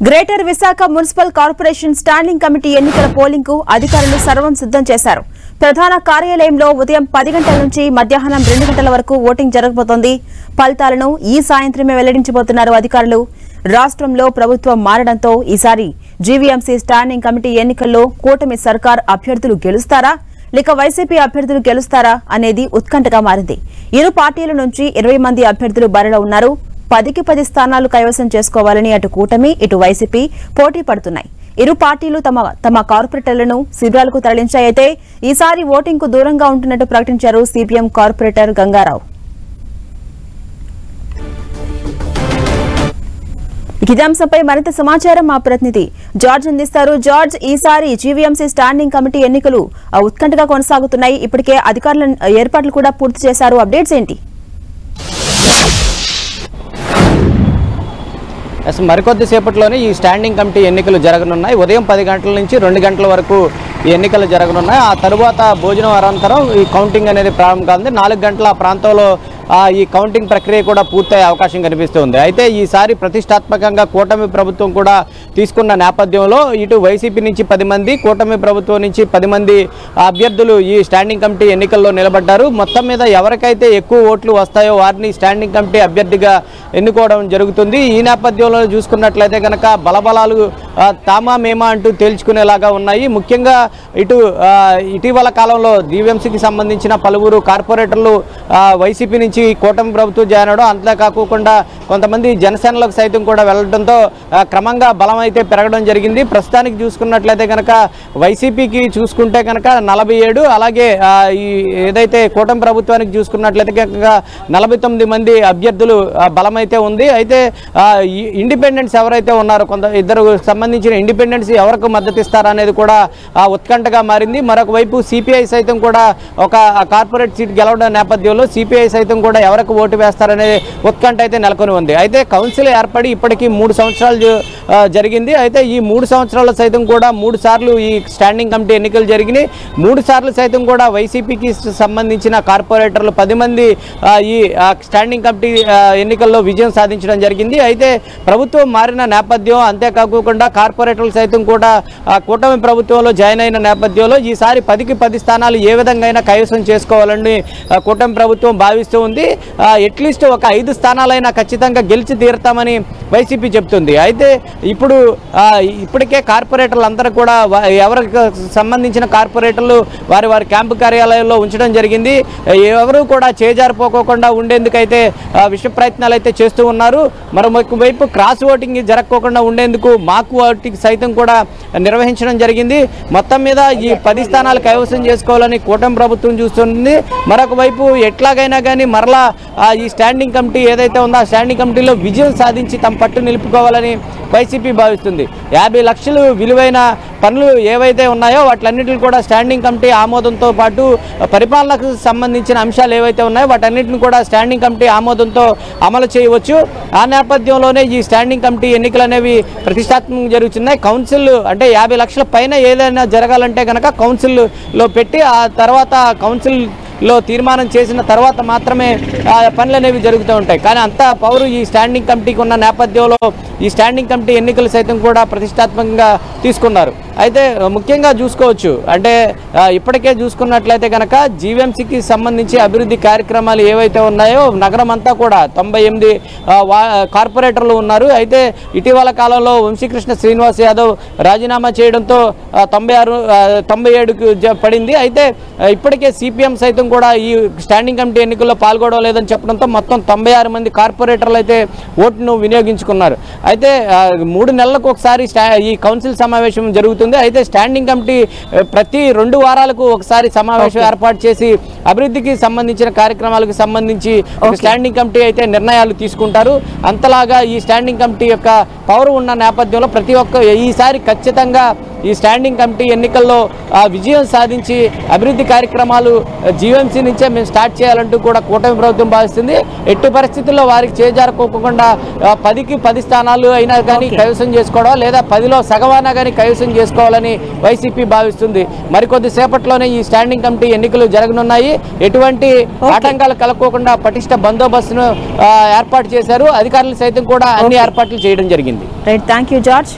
Greater Visakha municipal corporation standing committee ఎన్నికల polling కు అధికారులు సర్వం సిద్ధం చేశారు. ప్రధాన కార్యాలయంలో ఉదయం 10 గంటల నుంచి మధ్యాహ్నం 2 గంటల వరకు ఓటింగ్ జరగబోతోంది. ఫలితాలను ఈ సాయంత్రమే వెల్లడించబోతున్నారు అధికారులు. రాష్ట్రంలో ప్రభుత్వం మారడంతో ఈసారి జీవీఎంసీ స్టాండింగ్ కమిటీ ఎన్నికల్లో కూటమి సర్కార్ అభ్యర్థులు గెలుస్తారా లేక వైసీపీ అభ్యర్థులు గెలుస్తారా అనేది ఉత్కంఠగా మారింది. ఇరు పార్టీల నుంచి 20 మంది అభ్యర్థులు బరిలో ఉన్నారు. 10కి 10 స్థానాలు కైవసం చేసుకోవాలని అటు కూటమి ఇటు వైసీపీ పోటీ పడుతున్నాయి. ఇరు పార్టీలు తమ కార్పొరేటర్లను శిబిరాలకు తరలించాయైతే ఈసారి ఓటింగ్ కు దూరంగా ఉంటున్నట్టు ప్రకటించారు సిపిఎం కార్పొరేటర్ గంగారావు. ఇదే అంశంపై మరింత సమాచారం మా ప్రతినిధి జార్జ్ అందిస్తారు. జార్జ్, ఈసారి జీవీఎంసీ స్టాండింగ్ కమిటీ ఎన్నికలు ఉత్కంఠగా కొనసాగుతున్నాయి. ఇప్పటికే అధికారుల ఏర్పాట్లు కూడా పూర్తి చేశారు. అప్డేట్స్ ఏంటి? మరికొద్ది సేపట్లోనే ఈ స్టాండింగ్ కమిటీ ఎన్నికలు జరగనున్నాయి. ఉదయం 10 గంటల నుంచి 2 గంటల వరకు ఈ ఎన్నికలు జరగనున్నాయి. ఆ తరువాత భోజనం అనంతరం ఈ కౌంటింగ్ అనేది ప్రారంభం కానుంది. 4 గంటల ప్రాంతంలో ఈ కౌంటింగ్ ప్రక్రియ కూడా పూర్తయ్యే అవకాశం కనిపిస్తుంది. అయితే ఈసారి ప్రతిష్టాత్మకంగా కూటమి ప్రభుత్వం కూడా తీసుకున్న నేపథ్యంలో ఇటు వైసీపీ నుంచి 10 మంది, కూటమి ప్రభుత్వం నుంచి 10 మంది అభ్యర్థులు ఈ స్టాండింగ్ కమిటీ ఎన్నికల్లో నిలబడ్డారు. మొత్తం మీద ఎవరికైతే ఎక్కువ ఓట్లు వస్తాయో వారిని స్టాండింగ్ కమిటీ అభ్యర్థిగా ఎన్నుకోవడం జరుగుతుంది. ఈ నేపథ్యంలో చూసుకున్నట్లయితే కనుక బలబలాలు తామా మేమా అంటూ తేల్చుకునేలాగా ఉన్నాయి. ముఖ్యంగా ఇటీవల కాలంలో జీవీఎంసీకి సంబంధించిన పలువురు కార్పొరేటర్లు వైసీపీ నుంచి కూటమి ప్రభుత్వం జాయిన్ అవడం, అంతేకాకుండా కొంతమంది జనసేనలకు సైతం కూడా వెళ్లడంతో క్రమంగా బలం అయితే పెరగడం జరిగింది. ప్రస్తుతానికి చూసుకున్నట్లయితే కనుక వైసీపీకి చూసుకుంటే కనుక 47, అలాగే ఈ ఏదైతే కూటమి ప్రభుత్వానికి చూసుకున్నట్లయితే కనుక 49 మంది అభ్యర్థులు బలం అయితే ఉంది. అయితే ఇండిపెండెంట్స్ ఎవరైతే ఉన్నారో ఇద్దరు సంబంధించిన ఇండిపెండెంట్స్ ఎవరికి మద్దతు ఇస్తారా అనేది కూడా ఉత్కంఠగా మారింది. మరొక వైపు సిపిఐ సైతం కూడా ఒక కార్పొరేట్ సీట్ గెలవడం నేపథ్యంలో సిపిఐ సైతం కూడా ఎవరికి ఓటు వేస్తారనే ఉత్కంఠ అయితే నెలకొని ఉంది. అయితే కౌన్సిల్ ఏర్పడి ఇప్పటికీ 3 సంవత్సరాలు జరిగింది. అయితే ఈ 3 సంవత్సరాల సైతం కూడా 3 సార్లు ఈ స్టాండింగ్ కమిటీ ఎన్నికలు జరిగినాయి. 3 సార్లు సైతం కూడా వైసీపీకి సంబంధించిన కార్పొరేటర్లు 10 మంది ఈ స్టాండింగ్ కమిటీ ఎన్నికల్లో విజయం సాధించడం జరిగింది. అయితే ప్రభుత్వం మారిన నేపథ్యం, అంతేకాకుండా కార్పొరేటర్లు సైతం కూడా కూటమి ప్రభుత్వంలో జాయిన్ అయిన నేపథ్యంలో ఈసారి 10కి 10 స్థానాలు ఏ విధంగా అయినా కైవసం చేసుకోవాలని కూటమి ప్రభుత్వం భావిస్తూ ఉంది. అట్లీస్ట్ ఒక 5 స్థానాలైనా ఖచ్చితంగా గెలిచి తీరుతామని వైసీపీ చెప్తుంది. అయితే ఇప్పటికే కార్పొరేటర్లు అందరూ కూడా ఎవరికి సంబంధించిన కార్పొరేటర్లు వారి క్యాంపు కార్యాలయాల్లో ఉంచడం జరిగింది. ఎవరు కూడా చేజారిపోకోకుండా ఉండేందుకైతే విష ప్రయత్నాలు అయితే చేస్తూ ఉన్నారు. మరొక వైపు క్రాస్ ఓటింగ్ జరగకోకుండా ఉండేందుకు మాక్ ఓటింగ్ సైతం కూడా నిర్వహించడం జరిగింది. మొత్తం మీద ఈ 10 స్థానాలు కైవసం చేసుకోవాలని కూటమి ప్రభుత్వం చూస్తుంది. మరొక వైపు ఎట్లాగైనా కానీ మరలా ఈ స్టాండింగ్ కమిటీ ఏదైతే ఉందో ఆ స్టాండింగ్ కమిటీలో విజయం సాధించి తమ పట్టు నిలుపుకోవాలని వైసీపీ భావిస్తుంది. 50 లక్షలు విలువైన పనులు ఏవైతే ఉన్నాయో వాటిలన్నింటిని కూడా స్టాండింగ్ కమిటీ ఆమోదంతో పాటు పరిపాలనకు సంబంధించిన అంశాలు ఏవైతే ఉన్నాయో వాటన్నింటిని కూడా స్టాండింగ్ కమిటీ ఆమోదంతో అమలు చేయవచ్చు. ఆ నేపథ్యంలోనే ఈ స్టాండింగ్ కమిటీ ఎన్నికలు అనేవి ప్రతిష్టాత్మకంగా జరుగుతున్నాయి. కౌన్సిల్ అంటే 50 లక్షల పైన ఏదైనా జరగాలంటే కనుక కౌన్సిల్లో పెట్టి ఆ తర్వాత కౌన్సిల్లో తీర్మానం చేసిన తర్వాత మాత్రమే పనులు అనేవి జరుగుతూ ఉంటాయి. కానీ అంతా పౌరు ఈ స్టాండింగ్ కమిటీకి ఉన్న నేపథ్యంలో ఈ స్టాండింగ్ కమిటీ ఎన్నికలు సైతం కూడా ప్రతిష్టాత్మకంగా తీసుకున్నారు. అయితే ముఖ్యంగా చూసుకోవచ్చు అంటే ఇప్పటికే చూసుకున్నట్లయితే కనుక జీవీఎంసీకి సంబంధించి అభివృద్ధి కార్యక్రమాలు ఏవైతే ఉన్నాయో నగరం అంతా కూడా 98 కార్పొరేటర్లు ఉన్నారు. అయితే ఇటీవల కాలంలో వంశీకృష్ణ శ్రీనివాస్ యాదవ్ రాజీనామా చేయడంతో 97కు పడింది. అయితే ఇప్పటికే సిపిఎం సైతం కూడా ఈ స్టాండింగ్ కమిటీ ఎన్నికల్లో పాల్గొనడం లేదని చెప్పడంతో మొత్తం 96 మంది కార్పొరేటర్లు అయితే ఓటును వినియోగించుకున్నారు. అయితే 3 నెలలకు ఒకసారి ఈ కౌన్సిల్ సమావేశం జరుగుతుంది. అయితే స్టాండింగ్ కమిటీ ప్రతి 2 వారాలకు ఒకసారి సమావేశం ఏర్పాటు చేసి అభివృద్ధికి సంబంధించిన కార్యక్రమాలకు సంబంధించి స్టాండింగ్ కమిటీ అయితే నిర్ణయాలు తీసుకుంటారు. అంతలాగా ఈ స్టాండింగ్ కమిటీ యొక్క పవర్ ఉన్న నేపథ్యంలో ప్రతి ఒక్క ఈసారి ఖచ్చితంగా ఈ స్టాండింగ్ కమిటీ ఎన్నికల్లో విజయం సాధించి అభివృద్ధి కార్యక్రమాలు జీవీఎంసీ నుంచే మేము స్టార్ట్ చేయాలంటూ కూడా కూటమి ప్రభుత్వం భావిస్తుంది. ఎట్టి పరిస్థితుల్లో వారికి చేజారుకోకుండా 10కి 10 స్థానాలు అయినా కానీ కైవసం చేసుకోవడం లేదా 10లో సగమైనా కానీ కైవసం చేసుకోవాలని వైసీపీ భావిస్తుంది. మరికొద్ది సేపట్లోనే ఈ స్టాండింగ్ కమిటీ ఎన్నికలు జరగనున్నాయి. ఎటువంటి ఆటంకాలు కలగకుండా పటిష్ట బందోబస్తును ఏర్పాటు చేశారు. అధికారులు సైతం కూడా అన్ని ఏర్పాట్లు చేయడం జరిగింది. Right, thank you George.